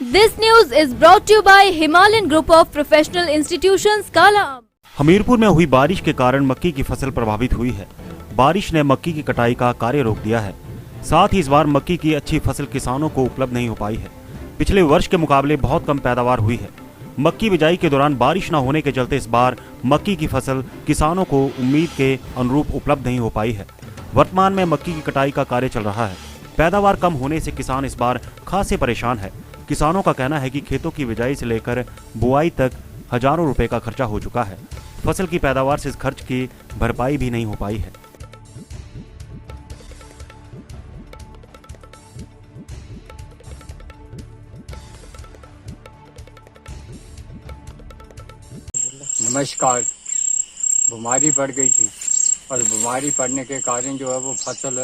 This news is brought to you by Himalayan Group of Professional Institutions, काला आम। हमीरपुर में हुई बारिश के कारण मक्की की फसल प्रभावित हुई है। बारिश ने मक्की की कटाई का कार्य रोक दिया है। साथ ही इस बार मक्की की अच्छी फसल किसानों को उपलब्ध नहीं हो पाई है। पिछले वर्ष के मुकाबले बहुत कम पैदावार हुई है। मक्की बिजाई के दौरान बारिश न होने के चलते इस बार मक्की की फसल किसानों को उम्मीद के अनुरूप उपलब्ध नहीं हो पाई है। वर्तमान में मक्की की कटाई का कार्य चल रहा है। पैदावार कम होने से किसान इस बार खासे परेशान है। किसानों का कहना है कि खेतों की बिजाई से लेकर बुआई तक हजारों रुपए का खर्चा हो चुका है। फसल की पैदावार से इस खर्च की भरपाई भी नहीं हो पाई है। नमस्कार। बीमारी पड़ गई थी और बीमारी पड़ने के कारण जो है वो फसल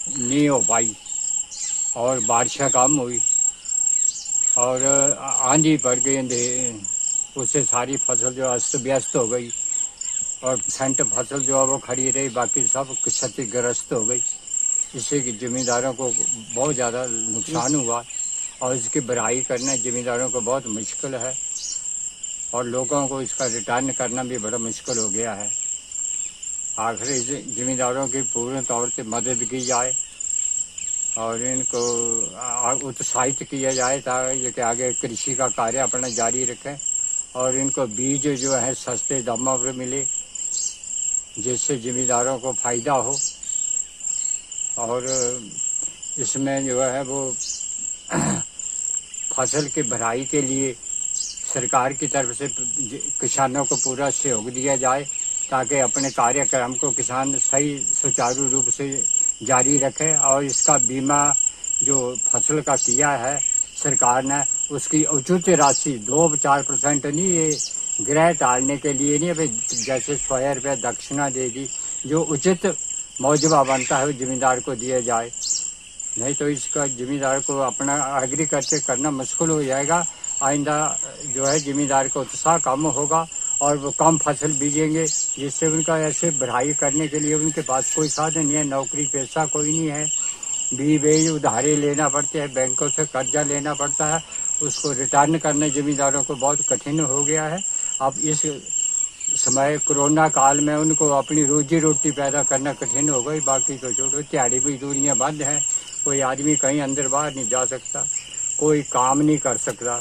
नहीं हो पाई और बारिशें कम हुई और आंधी पड़ गई, उससे सारी फसल जो अस्त व्यस्त हो गई और सेंट फसल जो है वो खड़ी रही, बाकी सब क्षतिग्रस्त हो गई। इससे जमींदारों को बहुत ज़्यादा नुकसान हुआ और इसकी भराई करना जमींदारों को बहुत मुश्किल है और लोगों को इसका रिटर्न करना भी बड़ा मुश्किल हो गया है। आखिर जमींदारों की पूर्ण तौर से मदद की जाए और इनको उत्साहित किया जाए ताकि आगे कृषि का कार्य अपना जारी रखें और इनको बीज जो है सस्ते दामों पर मिले, जिससे जमींदारों को फायदा हो। और इसमें जो है वो फसल की भराई के लिए सरकार की तरफ से किसानों को पूरा सहयोग दिया जाए ताकि अपने कार्यक्रम को किसान सही सुचारू रूप से जारी रखे और इसका बीमा जो फसल का किया है सरकार ने उसकी उचित राशि 2-4% नहीं, ये ग्रह टालने के लिए नहीं, भाई जैसे 100 रुपये दक्षिणा देगी, जो उचित मौजवा बनता है वो जमींदार को दिया जाए। नहीं तो इसका जमींदार को अपना एग्रीकल्चर करना मुश्किल हो जाएगा। आइंदा जो है जमींदार का उत्साह कम होगा और वो कम फसल बीजेंगे, जिससे उनका ऐसे भराई करने के लिए उनके पास कोई साधन नहीं है, नौकरी पेशा कोई नहीं है। बीज उधारे लेना पड़ते हैं, बैंकों से कर्जा लेना पड़ता है, उसको रिटर्न करना जमींदारों को बहुत कठिन हो गया है। अब इस समय कोरोना काल में उनको अपनी रोजी रोटी पैदा करना कठिन हो गई। बाकी तो छोड़ो, दिहाड़ी मजदूरियाँ बंद हैं, कोई आदमी कहीं अंदर बाहर नहीं जा सकता, कोई काम नहीं कर सकता।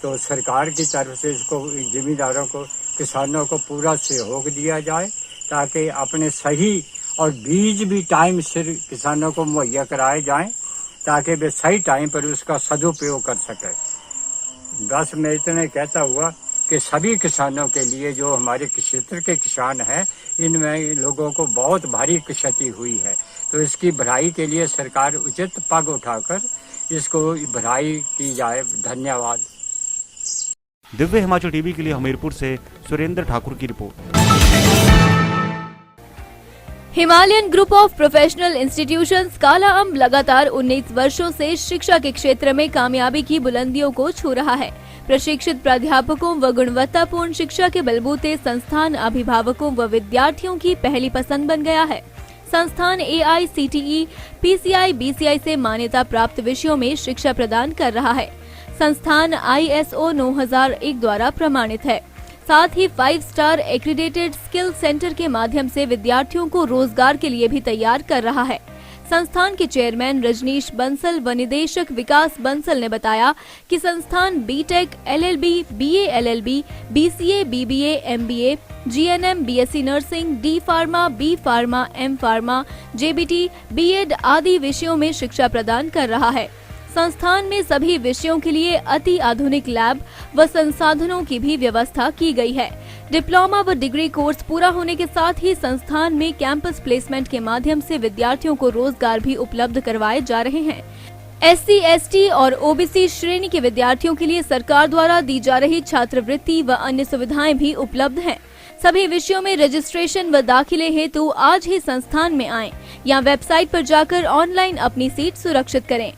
तो सरकार की तरफ से इसको जमींदारों को किसानों को पूरा सहयोग दिया जाए ताकि अपने सही और बीज भी टाइम सिर किसानों को मुहैया कराए जाएं ताकि वे सही टाइम पर उसका सदुपयोग कर सकें। बस मैं इतना कहता हुआ कि सभी किसानों के लिए जो हमारे क्षेत्र के किसान हैं, इनमें लोगों को बहुत भारी क्षति हुई है, तो इसकी भराई के लिए सरकार उचित पग उठाकर इसको भराई की जाए। धन्यवाद। दिव्य हिमाचल टीवी के लिए हमीरपुर से सुरेंद्र ठाकुर की report. Himalayan group of professional institutions, काला आम लगातार 19 वर्षों से शिक्षा के क्षेत्र में कामयाबी की बुलंदियों को छू रहा है। प्रशिक्षित प्राध्यापकों व गुणवत्तापूर्ण शिक्षा के बलबूते संस्थान अभिभावकों व विद्यार्थियों की पहली पसंद बन गया है। संस्थान AICTE, PCI, BCI से मान्यता प्राप्त विषयों में शिक्षा प्रदान कर रहा है। संस्थान ISO 9001 द्वारा प्रमाणित है। साथ ही 5 स्टार एक्रीडेटेड स्किल सेंटर के माध्यम से विद्यार्थियों को रोजगार के लिए भी तैयार कर रहा है। संस्थान के चेयरमैन रजनीश बंसल व निदेशक विकास बंसल ने बताया कि संस्थान BTech, LLB, BA LLB, BCA, BBA, MBA, GNM, BSc nursing, D pharma, B pharma, M pharma, JBT, BEd आदि विषयों में शिक्षा प्रदान कर रहा है। संस्थान में सभी विषयों के लिए अति आधुनिक लैब व संसाधनों की भी व्यवस्था की गई है। डिप्लोमा व डिग्री कोर्स पूरा होने के साथ ही संस्थान में कैंपस प्लेसमेंट के माध्यम से विद्यार्थियों को रोजगार भी उपलब्ध करवाए जा रहे हैं। SC, ST और OBC श्रेणी के विद्यार्थियों के लिए सरकार द्वारा दी जा रही छात्रवृत्ति व अन्य सुविधाएं भी उपलब्ध हैं। सभी विषयों में रजिस्ट्रेशन व दाखिले हेतु आज ही संस्थान में आएं या वेबसाइट पर जाकर ऑनलाइन अपनी सीट सुरक्षित करें।